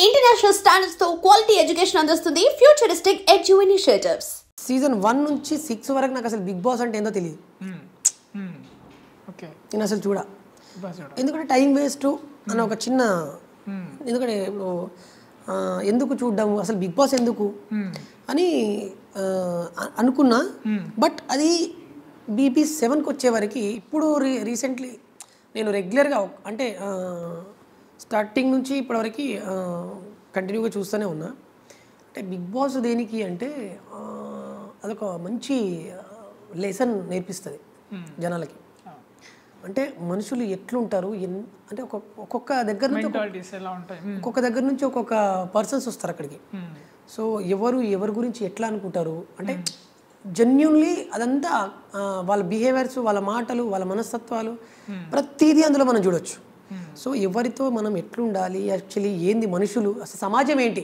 International standards తో quality education అందిస్తుంది futuristic edu initiatives. Season 1 నుంచి 6 వరకు నాకు అసలు బిగ్ బాస్ అంటే ఏందో తెలియదు. ఓకే, నేను అసలు ఎందుకంటే టైం వేస్ట్ అన్న ఒక చిన్న ఎందుకంటే ఎందుకు చూడడం అసలు బిగ్ బాస్ ఎందుకు అని అనుకున్నా. బట్ అది బీబీ 7కి వచ్చే వరకు ఇప్పుడు రీసెంట్లీ నేను రెగ్యులర్గా అంటే స్టార్టింగ్ నుంచి ఇప్పటివరకు కంటిన్యూగా చూస్తూనే ఉన్నా. అంటే బిగ్ బాస్ దేనికి అంటే అదొక మంచి లెసన్ నేర్పిస్తుంది జనాలకి. అంటే మనుషులు ఎట్లుంటారు అంటే ఒక్కొక్క దగ్గర నుంచి ఒక్కొక్క దగ్గర నుంచి ఒక్కొక్క పర్సన్స్ వస్తారు అక్కడికి. సో ఎవరి గురించి ఎట్లా అనుకుంటారు అంటే జెన్యున్లీ అదంతా వాళ్ళ బిహేవియర్స్, వాళ్ళ మాటలు, వాళ్ళ మనస్తత్వాలు ప్రతిదీ అందులో మనం చూడొచ్చు. సో ఎవరితో మనం ఎట్లుండాలి, యాక్చువల్లీ ఏంది మనుషులు, అసలు సమాజం ఏంటి,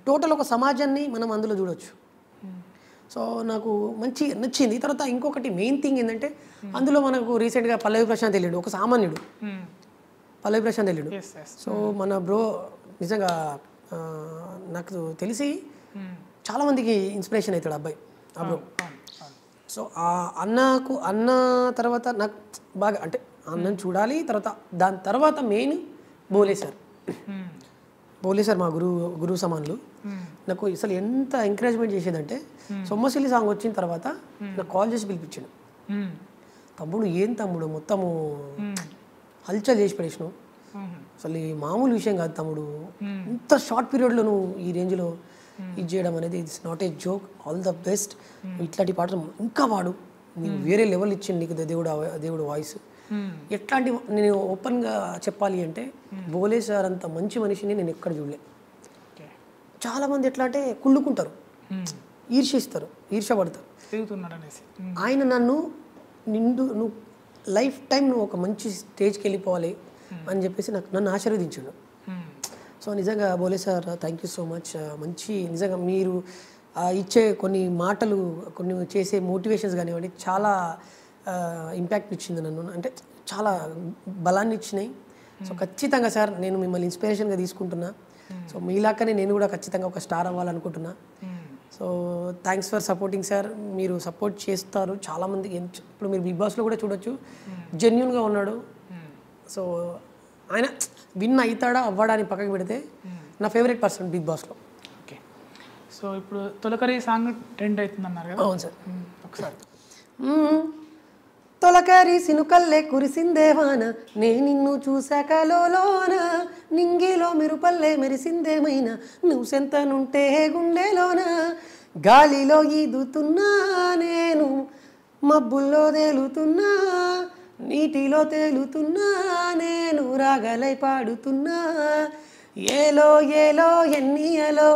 టోటల్ ఒక సమాజాన్ని మనం అందులో చూడొచ్చు. సో నాకు మంచి నచ్చింది. తర్వాత ఇంకొకటి మెయిన్ థింగ్ ఏంటంటే అందులో మనకు రీసెంట్గా పల్లవి ప్రశాంత్ వెళ్ళాడు, ఒక సామాన్యుడు పల్లవి ప్రశాంత్ వెళ్ళాడు. సో మన బ్రో నిజంగా నాకు తెలిసి చాలామందికి ఇన్స్పిరేషన్ అవుతాడు అబ్బాయి ఆ బ్రో. సో ఆ అన్న తర్వాత నాకు బాగా అంటే అన్నను చూడాలి. తర్వాత దాని తర్వాత మెయిన్ బోలే సార్ మా గురువు సమానులు. నాకు అసలు ఎంత ఎంకరేజ్మెంట్ చేసేదంటే సొమ్మసిల్లి సాంగ్ వచ్చిన తర్వాత నాకు కాల్ చేసి పిలిపించాడు. తమ్ముడు ఏం తమ్ముడు మొత్తము హల్చల్ చేసి పడేసినావు, అసలు ఈ మామూలు విషయం కాదు తమ్ముడు, ఇంత షార్ట్ పీరియడ్లో నువ్వు ఈ రేంజ్లో ఇది చేయడం అనేది it's not a joke, all the best, ఇట్లాంటి పాటలు ఇంకా వాడు, నీకు వేరే లెవెల్ ఇచ్చింది నీకు దేవుడు వాయిస్. ఎట్లాంటి నేను ఓపెన్గా చెప్పాలి అంటే బోలే సార్ అంత మంచి మనిషిని నేను ఎక్కడ చూడలే. చాలామంది ఎట్లా అంటే కుళ్ళుకుంటారు, ఈర్షపడతారు. ఆయన నువ్వు లైఫ్ టైం నువ్వు ఒక మంచి స్టేజ్కి వెళ్ళిపోవాలి అని చెప్పేసి నన్ను ఆశీర్వదించాడు. సో నిజంగా బోలే sir thank you so much. మంచి నిజంగా మీరు ఇచ్చే కొన్ని మాటలు, కొన్ని చేసే మోటివేషన్స్ కానివ్వండి చాలా ఇంపాక్ట్ ఇచ్చింది నన్ను, అంటే చాలా బలాన్ని ఇచ్చినాయి. సో ఖచ్చితంగా సార్ నేను మిమ్మల్ని ఇన్స్పిరేషన్గా తీసుకుంటున్నా. సో మీలాగానే నేను కూడా ఖచ్చితంగా ఒక స్టార్ అవ్వాలనుకుంటున్నా. So thanks for supporting sir. మీరు సపోర్ట్ చేస్తారు చాలామందికి. ఇప్పుడు మీరు బిగ్ బాస్లో కూడా చూడొచ్చు, జెన్యున్గా ఉన్నాడు. సో ఆయన విన్ అవుతాడా అవ్వడా అని పక్కకి పెడితే నా ఫేవరెట్ పర్సన్ బిగ్ బాస్లో. ఓకే, సో ఇప్పుడు తొలకరి సాంగ్ ట్రెండ్ అవుతుంది అన్నారు కదా. అవును సార్. ఒకసారి తొలకరి సినుకల్లే కురిసిందేవాన, నే నిన్ను చూశాక లోన, నింగిలో మెరుపల్లే మెరిసిందేమైనా, నువ్వు సెంతనుంటే గుండెలోన, గాలిలో ఈదుతున్నా నేను, మబ్బుల్లో తేలుతున్నా, నీటిలో తేలుతున్నా నేను, రాగలై పాడుతున్నా, ఏలో ఏలో ఎన్నియలో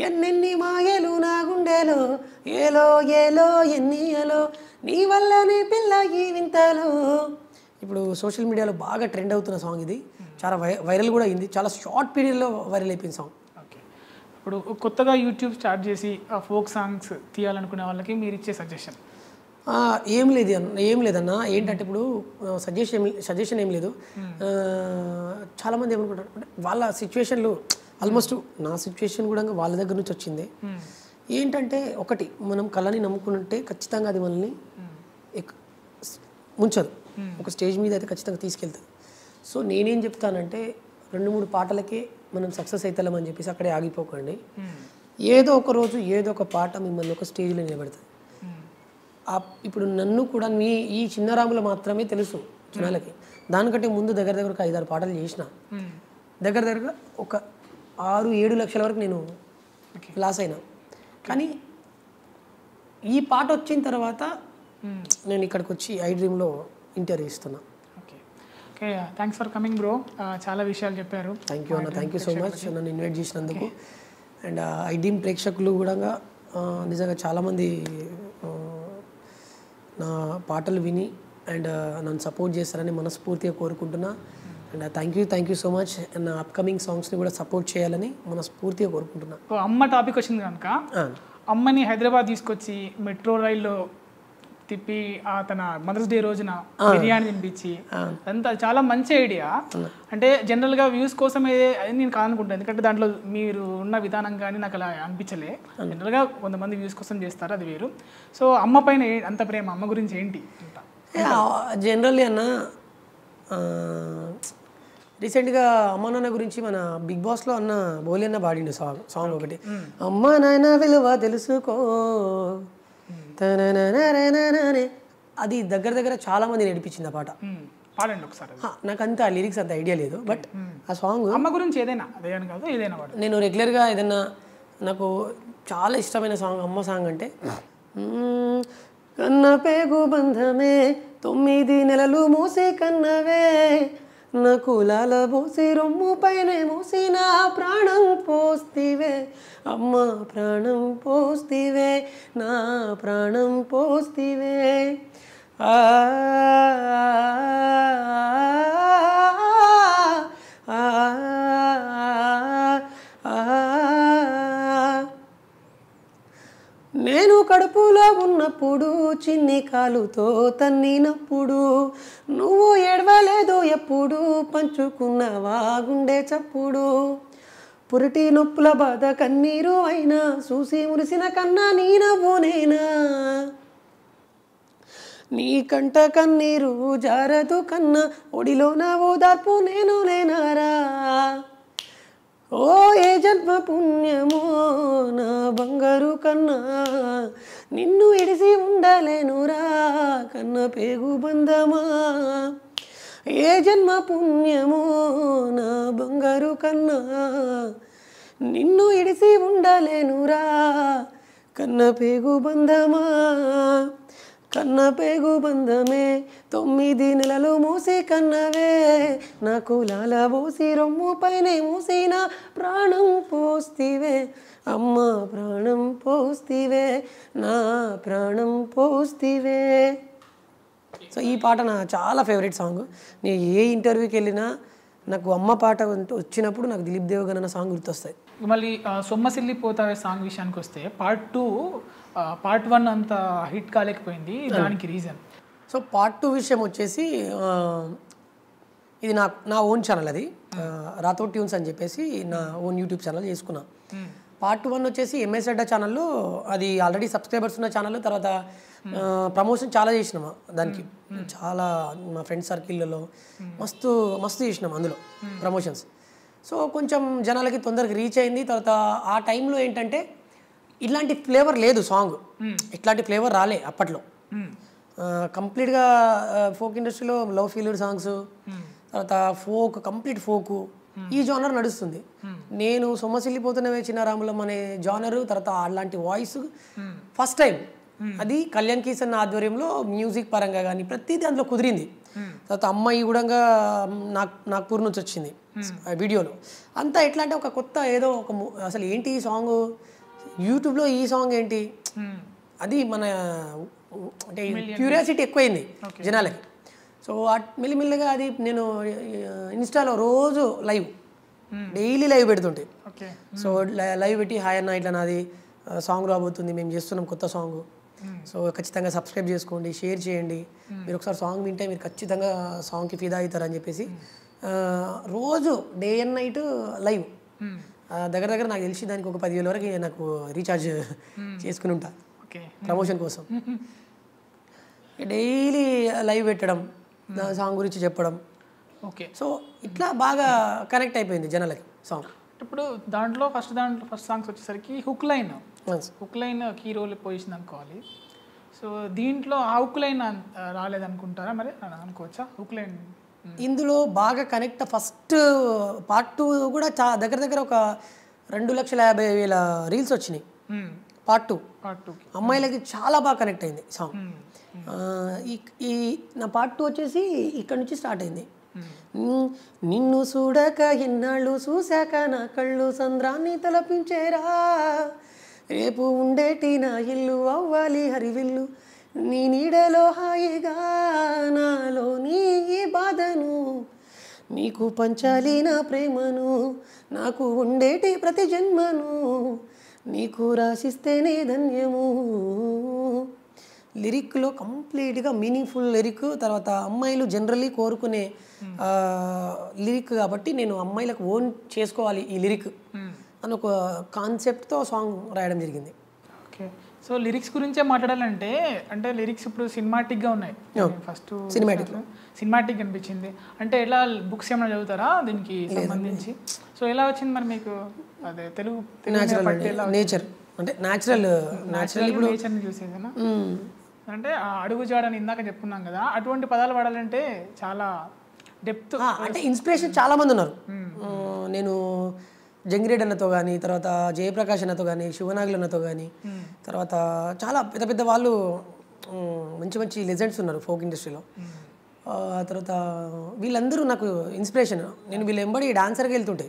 ఎన్నెన్ని మాయలు నా గుండెలో, ఏలో ఏలో ఎన్నియలో నీ వల్లనే పిల్ల ఈ వింతలో. ఇప్పుడు సోషల్ మీడియాలో బాగా ట్రెండ్ అవుతున్న సాంగ్ ఇది, చాలా వైరల్ కూడా అయింది, చాలా షార్ట్ పీరియడ్లో వైరల్ అయిపోయింది సాంగ్. ఓకే, ఇప్పుడు కొత్తగా యూట్యూబ్ స్టార్ట్ చేసి ఫోక్ సాంగ్స్ తీయాలనుకునే వాళ్ళకి మీరు ఇచ్చే సజెషన్? ఏం లేదన్న, ఏంటంటే ఇప్పుడు సజెషన్ ఏం లేదు. చాలామంది ఏమనుకుంటారు అంటే వాళ్ళ సిచ్యువేషన్లు ఆల్మోస్ట్ నా సిచ్యువేషన్ కూడా వాళ్ళ దగ్గర నుంచి వచ్చింది. ఏంటంటే ఒకటి, మనం కళని నమ్ముకుంటే ఖచ్చితంగా అది మనల్ని ముంచదు, ఒక స్టేజ్ మీద అయితే ఖచ్చితంగా తీసుకెళ్తుంది. సో నేనేం చెప్తానంటే 2-3 పాటలకే మనం సక్సెస్ అవుతామని చెప్పేసి అక్కడే ఆగిపోకండి. ఏదో ఒక రోజు ఏదో ఒక పాట మిమ్మల్ని ఒక స్టేజ్లో నిలబెడుతుంది. ఇప్పుడు నన్ను కూడా ఈ చిన్నరాములు మాత్రమే తెలుసు జనాలకి, దానికంటే ముందు దగ్గర ఒక 5-6 పాటలు చేసిన, దగ్గరగా ఒక 6-7 లక్షల వరకు నేను లాస్ అయినా. కానీ ఈ పాట వచ్చిన తర్వాత నేను ఇక్కడికి వచ్చి ఐ డ్రీమ్లో ఇంటర్వ్యూ ఇస్తున్నా. Okay, thanks for coming bro, చాలా విషయాలు చెప్పారు. థ్యాంక్ యూ అన్న, థ్యాంక్ యూ సో మచ్ నన్ను ఇన్వైట్ చేసినందుకు. అండ్ ఐ డ్రీమ్ ప్రేక్షకులు కూడా నిజంగా చాలామంది నా పాటలు విని అండ్ నన్ను సపోర్ట్ చేస్తారని మనస్ఫూర్తిగా కోరుకుంటున్నా. And thank you so much. నా అప్కమింగ్ సాంగ్స్ని కూడా సపోర్ట్ చేయాలని మనస్ఫూర్తిగా కోరుకుంటున్నా. అమ్మ టాపిక్ వచ్చింది కనుక, అమ్మని హైదరాబాద్ తీసుకొచ్చి మెట్రో రైల్లో తిప్పి తన మదర్స్ డే రోజున బిర్యానీ తినిపించి అంతా చాలా మంచి ఐడియా. అంటే జనరల్గా వ్యూస్ కోసమే అది నేను కాదనుకుంటాను, ఎందుకంటే దాంట్లో మీరు ఉన్న విధానం కానీ నాకు అలా అనిపించలే. జనరల్గా కొంతమంది వ్యూస్ కోసం చేస్తారు, అది వేరు. సో అమ్మ పైన అంత ప్రేమ, అమ్మ గురించి ఏంటి? జనరల్లీ అన్న రీసెంట్గా అమ్మ నాన్న గురించి మన బిగ్ బాస్లో అన్న బోలి అన్న పాడిండు సాంగ్ ఒకటి, అమ్మ నాన్న విలువ తెలుసుకో తనననననననే. అది దగ్గర చాలా మంది నడిపించింది ఆ పాట. పాడండి ఒకసారి. నాకు అంత లిరిక్స్ అంత ఐడియా లేదు, బట్ ఆ సాంగ్ అమ్మ గురించి ఏదైనా అదేనా కాదు ఏదైనా పాడు. నేను రెగ్యులర్గా ఏదైనా నాకు చాలా ఇష్టమైన సాంగ్ అమ్మ సాంగ్ అంటే, కన్న పేగు బంధమే 9 నెలలు మోసే కన్నవే, నా కులాల పోసి రొమ్ము పైన మోసి నా ప్రాణం పోస్తివే, అమ్మ ప్రాణం పోస్తివే, నా ప్రాణం పోస్తివే. నేను కడుపులో ఉన్నప్పుడు చిన్ని కాలుతో తన్నినప్పుడు నువ్వు ఏడవలేదో ఎప్పుడు, పంచుకున్నవా గుండె చప్పుడు, పురిటి నొప్పుల బాధ కన్నీరు అయినా చూసి మురిసిన కన్నా నీ నవ్వునేనా, నీ కంట కన్నీరు జారదు కన్నా ఒడిలో నా ఓదార్పు నేను లేనారా, ఓ ఏ జన్మ పుణ్యమో నా బంగారు కన్నా, నిన్ను ఇడిసి ఉండలేనురా కన్న పేగు బంధమా, ఏ జన్మ పుణ్యమో నా బంగారు కన్నా, నిన్ను ఇడిసి ఉండలేనురా కన్న పేగు బంధమా, కన్న పేగు బంధమే 9 నెలలు మోసి కన్నవే, నా కులాల పోసి రొమ్ము పైన మోసిన ప్రాణం పోస్తివే, అమ్మ ప్రాణం పోస్తివే, నా ప్రాణం పోస్తివే. సో ఈ పాట నా చాలా ఫేవరెట్ సాంగ్. నేను ఏ ఇంటర్వ్యూకి వెళ్ళినా నాకు అమ్మ పాట వచ్చినప్పుడు నాకు దిలీప్ దేవగన్ అన్న సాంగ్ గుర్తొస్తాయి. మళ్ళీ సొమ్మసిల్లి పోతావే సాంగ్ విషయానికి వస్తే పార్ట్ 1 అంత హిట్ కాలేకపోయింది, దానికి రీజన్? సో పార్ట్ 2 విషయం వచ్చేసి ఇది నా ఓన్ ఛానల్, అది రాథోడ్ ట్యూన్స్ అని చెప్పేసి నా ఓన్ యూట్యూబ్ ఛానల్ చేసుకున్నా. పార్ట్ 1 వచ్చేసి ఎంఎస్ అడ్డా ఛానల్లో, అది ఆల్రెడీ సబ్స్క్రైబర్స్ ఉన్న ఛానల్. తర్వాత ప్రమోషన్ చాలా చేసినాము దానికి, చాలా మా ఫ్రెండ్ సర్కిల్లో మస్తు చేసినాం అందులో ప్రమోషన్స్. సో కొంచెం జనాలకి తొందరగా రీచ్ అయింది. తర్వాత ఆ టైంలో ఏంటంటే ఇట్లాంటి ఫ్లేవర్ లేదు సాంగ్, ఇట్లాంటి ఫ్లేవర్ రాలే అప్పట్లో. కంప్లీట్గా ఫోక్ ఇండస్ట్రీలో లవ్ ఫీల్డ్ సాంగ్స్, తర్వాత కంప్లీట్ ఫోకు ఈ జానర్ నడుస్తుంది. నేను సొమ్మసిల్లిపోతున్నవే చిన్నారాములం అనే జానరు, తర్వాత అలాంటి వాయిస్ ఫస్ట్ టైం అది కళ్యాణ్ కీసన్ ఆధ్వర్యంలో మ్యూజిక్ పరంగా కానీ ప్రతిదీ అందులో కుదిరింది. తర్వాత అమ్మాయి కూడా నాగ్పూర్ నుంచి వచ్చింది వీడియోలో. అంతా ఎట్లా అంటే ఒక కొత్త ఏదో అసలు ఏంటి ఈ సాంగ్, యూట్యూబ్లో ఈ సాంగ్ ఏంటి, అది మన అంటే క్యూరియాసిటీ ఎక్కువైంది జనాలకి. సో మెల్లిమెల్లిగా అది నేను ఇన్స్టాలో రోజు డైలీ లైవ్ పెడుతుంటే, సో లైవ్ పెట్టి హాయ్ అన్న ఇట్లా నాది సాంగ్ రాబోతుంది, మేము చేస్తున్నాం కొత్త సాంగ్, సో ఖచ్చితంగా సబ్స్క్రైబ్ చేసుకోండి, షేర్ చేయండి, మీరు ఒకసారి సాంగ్ వింటే మీరు ఖచ్చితంగా సాంగ్కి ఫిదా అవుతారని చెప్పేసి రోజు డే అండ్ నైట్ లైవ్ దగ్గర నాకు తెలిసి దానికి ఒక 10,000 వరకు నాకు రీఛార్జ్ చేసుకుని ఉంటా ప్రమోషన్ కోసం. డైలీ లైవ్ పెట్టడం, నా సాంగ్ గురించి చెప్పడం. ఓకే, సో ఇట్లా బాగా కనెక్ట్ అయిపోయింది జనాలకి సాంగ్. ఇప్పుడు ఫస్ట్ సాంగ్స్ వచ్చేసరికి hook line key role position అనుకోవాలి. సో దీంట్లో ఆ హుక్ లైన్ రాలేదనుకుంటారా, మరి అనుకోవచ్చా? హుక్ లైన్ ఇందులో బాగా కనెక్ట్ ఫస్ట్ పార్ట్ 2 కూడా దగ్గర ఒక 2,50,000 రీల్స్ వచ్చినాయి. పార్ట్ 2 అమ్మాయిలకి చాలా బాగా కనెక్ట్ అయింది సాంగ్. ఈ నా పార్ట్ 2 వచ్చేసి ఇక్కడ నుంచి స్టార్ట్ అయింది. నిన్ను చూడక ఎన్నాళ్ళు చూశాక నా కళ్ళు సంద్రాన్ని తలపించేరా, రేపు ఉండేటి నా ఇల్లు అవ్వాలి హరివిల్లు, నీ నీడలో హాయిగా నాలో నీ బాధను, నీకు పంచాలి నా ప్రేమను, నాకు ఉండేటి ప్రతి జన్మను, నీకు రాసిస్తేనే ధన్యము, లిరిక్లో కంప్లీట్గా మీనింగ్ఫుల్ లిరిక్, తర్వాత అమ్మాయిలు జనరల్లీ కోరుకునే లిరిక్ కాబట్టి నేను అమ్మాయిలకు ఓన్ చేసుకోవాలి ఈ లిరిక్ అని ఒక కాన్సెప్ట్తో సాంగ్ రాయడం జరిగింది. ఓకే, సో లిరిక్స్ గురించే మాట్లాడాలంటే అంటే లిరిక్స్ ఇప్పుడు సినిమాటిక్గా ఉన్నాయి. ఫస్ట్ సినిమాటిక్ అనిపించింది అంటే ఎలా బుక్స్ ఏమైనా చదువుతారా దీనికి సంబంధించి? సో ఎలా వచ్చింది మరి మీకు అదే తెలుగు నేచర్ అంటే నేచురల్ ఇప్పుడు నేచర్ని చూసేదేనా? అంటే అడుగు జాడని ఇందాక చెప్పుకున్నాం కదా, అటువంటి పదాలు వాడాలంటే చాలా డెప్త్ అంటే ఇన్స్పిరేషన్ చాలా మంది ఉన్నారు. నేను జంగిరెడ్డి అన్నతో కానీ, తర్వాత జయప్రకాష్ అన్నతో కానీ, శివనాగులు అన్నతో కానీ, తర్వాత చాలా పెద్ద పెద్ద వాళ్ళు మంచి మంచి లెజెండ్స్ ఉన్నారు ఫోక్ ఇండస్ట్రీలో. తర్వాత వీళ్ళందరూ నాకు ఇన్స్పిరేషన్. నేను వీళ్ళు ఎంబడి డాన్సర్కి వెళ్తుంటే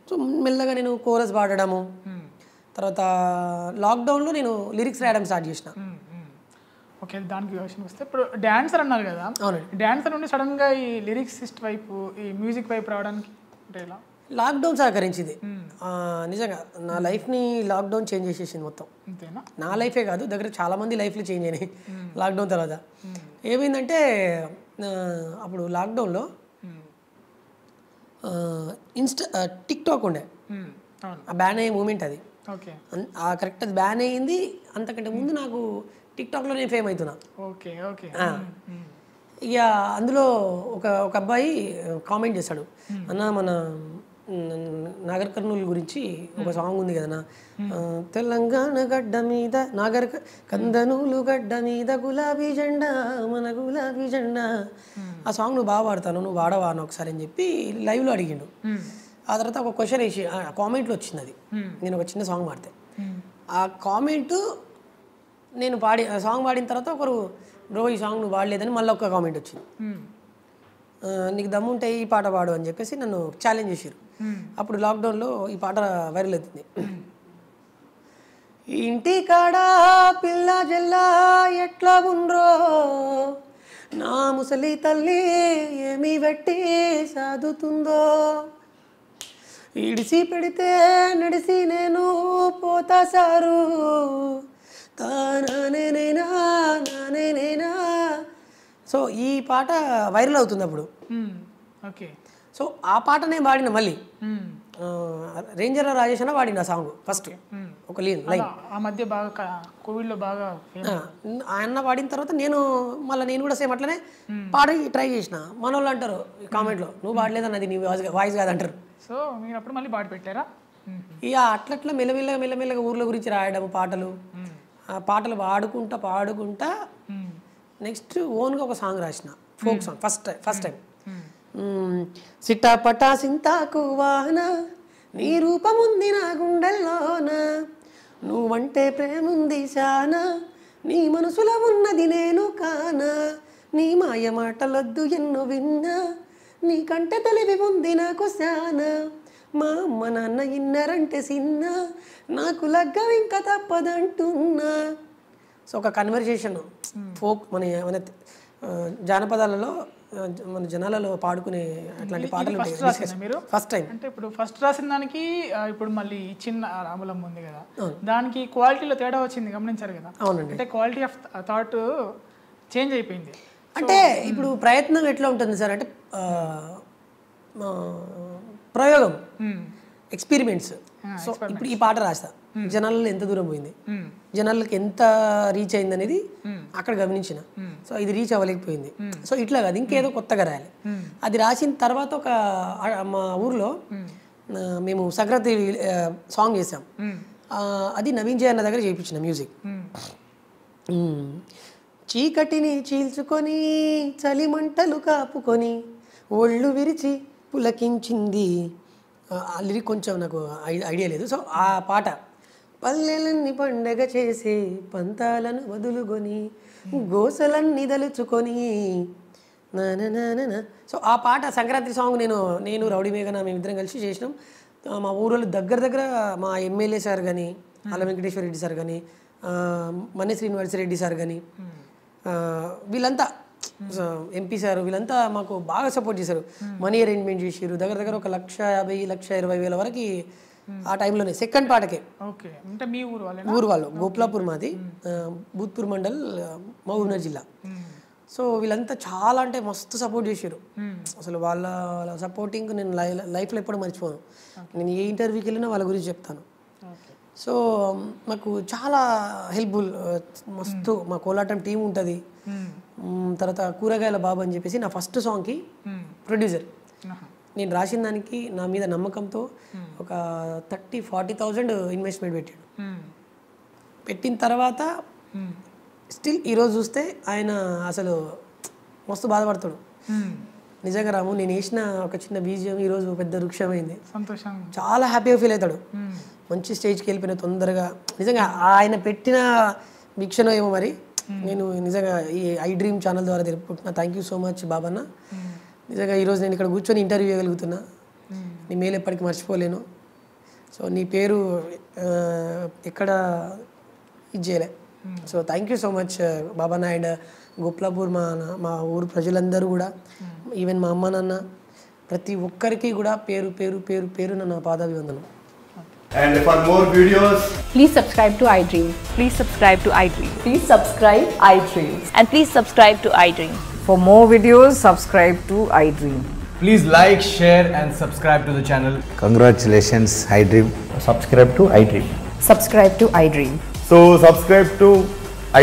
సో మెల్లగా నేను కోరస్ పాడడము, తర్వాత లాక్డౌన్లో నేను లిరిక్స్ రాయడం స్టార్ట్ చేసిన. ఓకే, దానికి క్వశ్చన్ వస్తే ఇప్పుడు డాన్సర్ అన్నారు కదా, డాన్సర్ నుండి సడన్గా ఈ లిరిక్సిస్ట్ వైపు ఈ మ్యూజిక్ వైపు రావడానికి అంటే ఎలా? లాక్డౌన్ సహకరించింది నిజంగా. నా లైఫ్ని లాక్డౌన్ చేంజ్ చేసేసింది మొత్తం. అంతేనా? నా లైఫే కాదు, దగ్గర చాలామంది లైఫ్లు చేంజ్ అయినాయి లాక్డౌన్ తర్వాత. ఏమైందంటే అప్పుడు లాక్డౌన్లో టిక్ టాక్ ఉండే, బ్యాన్ అయ్యే మూమెంట్ అది. కరెక్ట్ అది బ్యాన్ అయ్యింది. అంతకంటే ముందు నాకు టిక్ టాక్లో నేను ఫేమ్ అవుతున్నా. ఇక అందులో ఒక అబ్బాయి కామెంట్ చేశాడు, అన్న మన నాగర్ కర్నూలు గురించి ఒక సాంగ్ ఉంది కదనా, తెలంగాణ గడ్డ మీద కందనూలు గడ్డ మీద గులాబీ జెండా మన గులాబీ జెండా, ఆ సాంగ్ నువ్వు బాగా పాడతాను, నువ్వు వాడవా అని ఒకసారి అని చెప్పి లైవ్లో అడిగిండు. ఆ తర్వాత ఒక క్వశ్చన్ వేసి కామెంట్లో వచ్చింది అది, నేను ఒక చిన్న సాంగ్ పాడితే ఆ కామెంటు నేను సాంగ్ పాడిన తర్వాత ఒకరు బ్రో ఈ సాంగ్ నువ్వు వాడలేదని మళ్ళీ ఒక కామెంట్ వచ్చింది, నీకు దమ్ముంటే ఈ పాట పాడు అని చెప్పేసి నన్ను ఛాలెంజ్ చేశారు. అప్పుడు లాక్డౌన్లో ఈ పాట వైరల్ అవుతుంది. ఇంటి కాడ పిల్ల జల్లా ఎట్లా ఉండ్రో, నా ముసలి తల్లి ఏమి పెట్టి సాదుతుందో, ఇడిసి పెడితే నడిసి నేను పోతా సారు, తానేనేనా నానేనేనా. సో ఈ పాట వైరల్ అవుతుంది అప్పుడు. ఓకే, సో ఆ పాటనే పాడిన మళ్ళీ రేంజర్ రాజేష్ అన్న వాడిన ఆ సాంగ్ ఫస్ట్ ఒక లైన్ ఆ మధ్య బాగా కోవిడ్లో బాగా ఆయన పాడిన తర్వాత నేను కూడా సేమ్ అట్లనే పాడి ట్రై చేసిన. మన వాళ్ళు అంటారు కామెంట్లో, నువ్వు పాడలేదన్నది నీ వాయిస్ కాదంటారు. సో మీరు అప్పుడు మళ్ళీ పాడి పెట్టారా? ఇక అట్లట్లా మెల్లమెల్లగా ఊర్ల గురించి రాయడం, పాటలు పాడుకుంటా నెక్స్ట్ ఓన్గా ఒక సాంగ్ రాసిన, ఫోక్ సాంగ్ ఫస్ట్ టైం. సిటాపటా సింతాకు వాహన నీ రూపముంది నా గుండెల్లోన, నువ్వంటే ప్రేముంది శానా, నీ మనసులో ఉన్నది నేను కానా, నీ మాయ మాటలొద్దు ఎన్నో విన్నా, నీ కంటే తెలివి ఉంది నాకు శానా, మా అమ్మ నాన్న ఇన్నరంటే సిన్న, నాకు లగ్గం ఇంకా తప్పదంటున్నా. సో ఒక కన్వర్జేషన్ ఫోక్ మన జానపదాలలో మన జనాలలో పాడుకునే అట్లాంటి పాటలు మీరు ఫస్ట్ టైం. అంటే ఇప్పుడు ఫస్ట్ రాసిన దానికి ఇప్పుడు మళ్ళీ చిన్న రాములం ఉంది కదా, దానికి క్వాలిటీలో తేడా వచ్చింది, గమనించారు కదా? అవునండి. అంటే క్వాలిటీ ఆఫ్ థాట్ చేంజ్ అయిపోయింది. అంటే ఇప్పుడు ప్రయత్నం ఎట్లా ఉంటుంది సార్ అంటే ప్రయోగం, ఎక్స్పెరిమెంట్స్. సో ఇప్పుడు ఈ పాట రాస్తా, జనాలలో ఎంత దూరం పోయింది, జనాలకు ఎంత రీచ్ అయింది అనేది అక్కడ గమనించిన. సో ఇది రీచ్ అవ్వలేకపోయింది, సో ఇట్లా కాదు ఇంకేదో కొత్తగా రాయాలి. అది రాసిన తర్వాత మా ఊర్లో మేము సంక్రాంతి సాంగ్ చేసాం, అది నవీన్ జయ అన్న దగ్గర చేయించిన మ్యూజిక్. చీకటిని చీల్చుకొని చలిమంటలు కాపుకొని ఒళ్ళు విరిచి పులకించింది, ఆ లిరిక్ కొంచెం నాకు ఐడియా లేదు. సో ఆ పాట పల్లెలన్నీ పండగ చేసే పంతాలను వదులుకొని గోసలన్నీ దలుచుకొని నానా. సో ఆ పాట సంక్రాంతి సాంగ్ నేను రౌడీ మేఘన మేమిద్దరం కలిసి చేసినాం. మా ఊరోళ్ళు దగ్గర మా ఎమ్మెల్యే సార్ కానీ, అల్ల వెంకటేశ్వర రెడ్డి సార్ కానీ, మన్య శ్రీనివాస్ రెడ్డి సార్ కానీ, వీళ్ళంతా ఎంపీ సార్ వీళ్ళంతా మాకు బాగా సపోర్ట్ చేశారు. మనీ అరేంజ్మెంట్ చేసారు, దగ్గర ఒక 1,50,000 1,20,000 వరకు ఆ టైంలోనే సెకండ్ పాటకే. ఓకే, అంటే మీ ఊరు వాళ్ళే? ఊరు వాళ్ళు, గోపులాపూర్ మాది, భూత్పూర్ మండల్, మహబూబ్నగర్ జిల్లా. సో వీళ్ళంతా చాలా అంటే మస్తు సపోర్ట్ చేశారు అసలు. వాళ్ళ సపోర్టింగ్ నేను లైఫ్లో ఎప్పుడు మర్చిపోను. నేను ఏ ఇంటర్వ్యూకి వెళ్ళినా వాళ్ళ గురించి చెప్తాను. సో మాకు చాలా హెల్ప్ఫుల్, మస్తు. మా కోలాటం టీం ఉంటుంది. తర్వాత కూరగాయల బాబు అని చెప్పేసి నా ఫస్ట్ సాంగ్కి ప్రొడ్యూసర్. నేను రాసిన దానికి నా మీద నమ్మకంతో ఒక 30,000-40,000 ఇన్వెస్ట్మెంట్ పెట్టాడు. పెట్టిన తర్వాత స్టిల్ ఈరోజు చూస్తే ఆయన అసలు మస్తు బాధపడతాడు. నిజంగా రాము, నేను వేసిన ఒక చిన్న బీజియం ఈరోజు పెద్ద వృక్షమైంది. చాలా హ్యాపీగా ఫీల్ అవుతాడు. మంచి స్టేజ్కి వెళ్ళిపోయిన తొందరగా. నిజంగా ఆయన పెట్టిన భిక్షను ఏమో మరి. నేను నిజంగా ఈ ఐ డ్రీమ్ ఛానల్ ద్వారా తెలుపుకుంటున్నా. Thank you so much Babanna. నిజంగా ఈరోజు నేను ఇక్కడ కూర్చొని ఇంటర్వ్యూ చేయగలుగుతున్నా. నీ మేలు ఎప్పటికీ మర్చిపోలేను. సో నీ పేరు ఎక్కడ ఇది చేయలే. So thank you so much Babanna. And Gopulapur మా ఊరు ప్రజలందరూ కూడా, ఈవెన్ మా అమ్మ నాన్న, ప్రతి ఒక్కరికి కూడా పేరు పేరు పేరు పేరున నా పాదాభివందనం. And for more videos, please subscribe to iDream. Please subscribe to iDream. Please subscribe iDream. And please subscribe to iDream. For more videos, subscribe to iDream. please like, share and subscribe to the channel. Congratulations, iDream. Subscribe to iDream. Subscribe to iDream. So subscribe to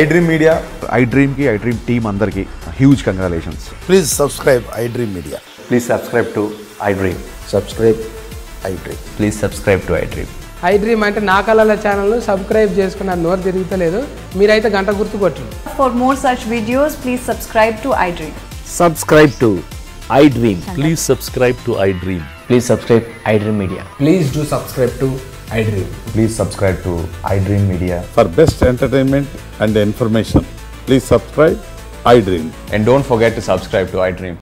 iDream Media. iDream ki iDream team andarki huge congratulations. Please subscribe iDream Media. Please subscribe to iDream. Subscribe iDream. Please subscribe to iDream. iDream అంటే నా కళల ఛానల్ను subscribe చేసుకున్న నోరు తిరుగుతలేదు. మీరైతే గంట గుర్తు కొట్టండి. For more such videos, please subscribe to iDream. Subscribe to iDream. Please subscribe to iDream. Please subscribe iDream Media. Please do subscribe to iDream. Please subscribe to iDream Media. For best entertainment and information, please subscribe iDream. And don't forget to subscribe to iDream.